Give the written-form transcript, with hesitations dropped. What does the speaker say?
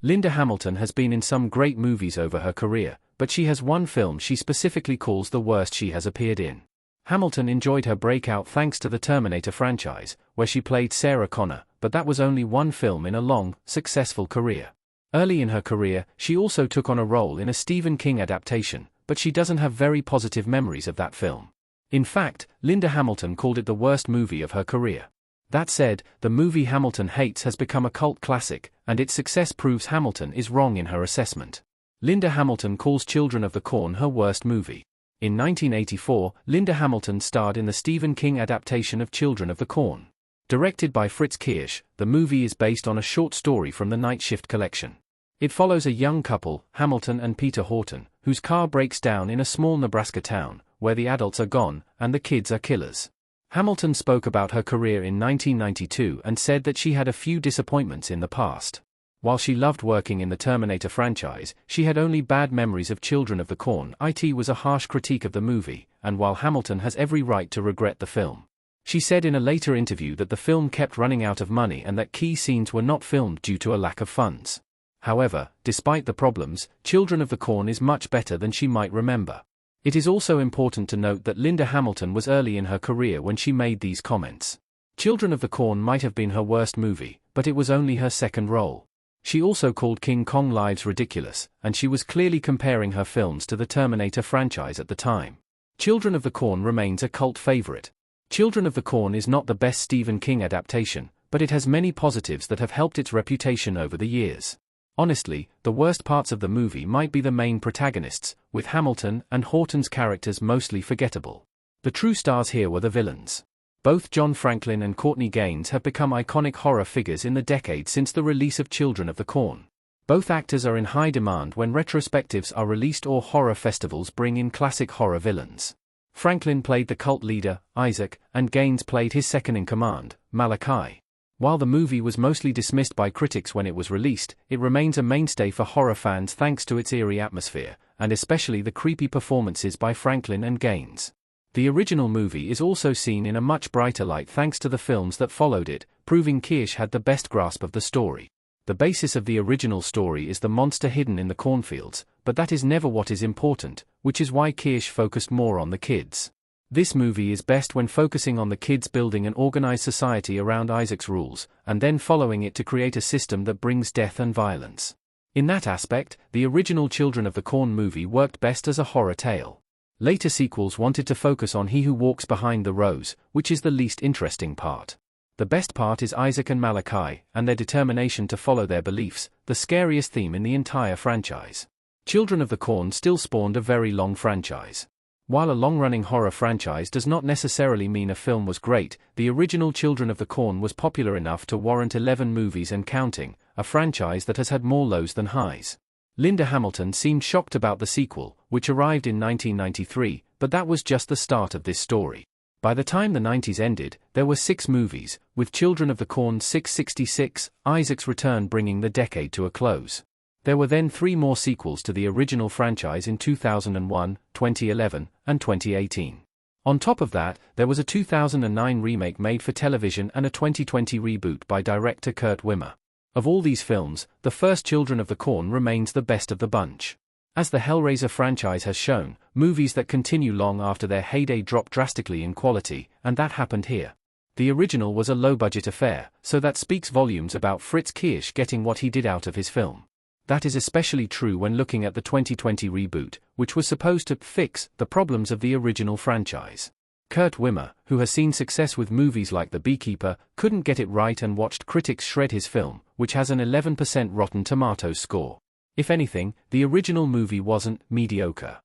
Linda Hamilton has been in some great movies over her career, but she has one film she specifically calls the worst she has appeared in. Hamilton enjoyed her breakout thanks to the Terminator franchise, where she played Sarah Connor, but that was only one film in a long, successful career. Early in her career, she also took on a role in a Stephen King adaptation, but she doesn't have very positive memories of that film. In fact, Linda Hamilton called it the worst movie of her career. That said, the movie Hamilton Hates has become a cult classic, and its success proves Hamilton is wrong in her assessment. Linda Hamilton calls Children of the Corn her worst movie. In 1984, Linda Hamilton starred in the Stephen King adaptation of Children of the Corn. Directed by Fritz Kirsch, the movie is based on a short story from the Night Shift collection. It follows a young couple, Hamilton and Peter Horton, whose car breaks down in a small Nebraska town, where the adults are gone, and the kids are killers. Hamilton spoke about her career in 1992 and said that she had a few disappointments in the past. While she loved working in the Terminator franchise, she had only bad memories of Children of the Corn. It was a harsh critique of the movie, and while Hamilton has every right to regret the film. She said in a later interview that the film kept running out of money and that key scenes were not filmed due to a lack of funds. However, despite the problems, Children of the Corn is much better than she might remember. It is also important to note that Linda Hamilton was early in her career when she made these comments. Children of the Corn might have been her worst movie, but it was only her second role. She also called King Kong Lives ridiculous, and she was clearly comparing her films to the Terminator franchise at the time. Children of the Corn remains a cult favorite. Children of the Corn is not the best Stephen King adaptation, but it has many positives that have helped its reputation over the years. Honestly, the worst parts of the movie might be the main protagonists, with Hamilton and Horton's characters mostly forgettable. The true stars here were the villains. Both John Franklin and Courtney Gaines have become iconic horror figures in the decade since the release of Children of the Corn. Both actors are in high demand when retrospectives are released or horror festivals bring in classic horror villains. Franklin played the cult leader, Isaac, and Gaines played his second-in-command, Malachi. While the movie was mostly dismissed by critics when it was released, it remains a mainstay for horror fans thanks to its eerie atmosphere, and especially the creepy performances by Franklin and Gaines. The original movie is also seen in a much brighter light thanks to the films that followed it, proving Kirsch had the best grasp of the story. The basis of the original story is the monster hidden in the cornfields, but that is never what is important, which is why Kirsch focused more on the kids. This movie is best when focusing on the kids building an organized society around Isaac's rules, and then following it to create a system that brings death and violence. In that aspect, the original Children of the Corn movie worked best as a horror tale. Later sequels wanted to focus on He Who Walks Behind the Rose, which is the least interesting part. The best part is Isaac and Malachi, and their determination to follow their beliefs, the scariest theme in the entire franchise. Children of the Corn still spawned a very long franchise. While a long-running horror franchise does not necessarily mean a film was great, the original Children of the Corn was popular enough to warrant 11 movies and counting, a franchise that has had more lows than highs. Linda Hamilton seemed shocked about the sequel, which arrived in 1993, but that was just the start of this story. By the time the 90s ended, there were 6 movies, with Children of the Corn 666, Isaac's Return bringing the decade to a close. There were then 3 more sequels to the original franchise in 2001, 2011, and 2018. On top of that, there was a 2009 remake made for television and a 2020 reboot by director Kurt Wimmer. Of all these films, the first Children of the Corn remains the best of the bunch. As the Hellraiser franchise has shown, movies that continue long after their heyday drop drastically in quality, and that happened here. The original was a low-budget affair, so that speaks volumes about Fritz Kirsch getting what he did out of his film. That is especially true when looking at the 2020 reboot, which was supposed to fix the problems of the original franchise. Kurt Wimmer, who has seen success with movies like The Beekeeper, couldn't get it right and watched critics shred his film, which has an 11% Rotten Tomatoes score. If anything, the original movie wasn't mediocre.